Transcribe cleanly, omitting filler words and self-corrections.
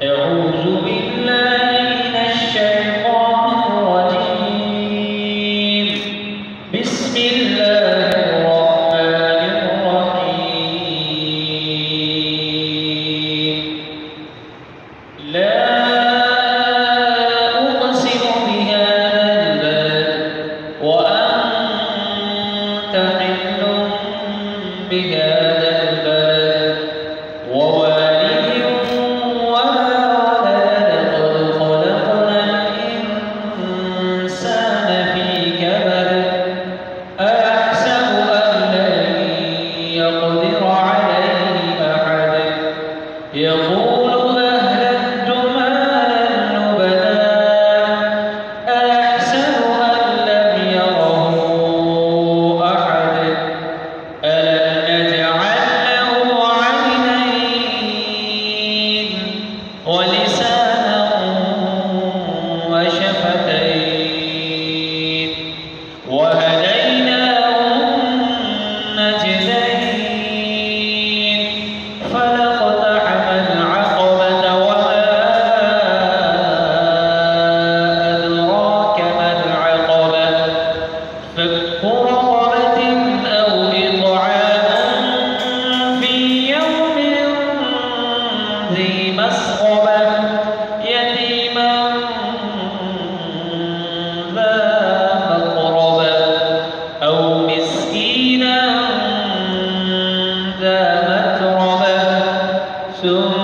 أعوذ بالله من الشيطان الرجيم. بسم الله الرحمن الرحيم. لا أقسم بهذا البلد وأنت حل بهذا البلد ووالد وما ولد لقد خلقنا الإنسان في كبد أيحسب أن لن يقدر عليه أحد يقول أهلكت مالا لبدا أيحسب أن لم يره أحد ألم نجعل له عينين ولسانا وشفتين وهديناه النجدين فلاقتحم العقبة وما أدراك ما العقبة فك رقبة أو إطعام في يوم ذي مسغبة يتيما ذا مقربة أو مسكينا ذا متربة ثم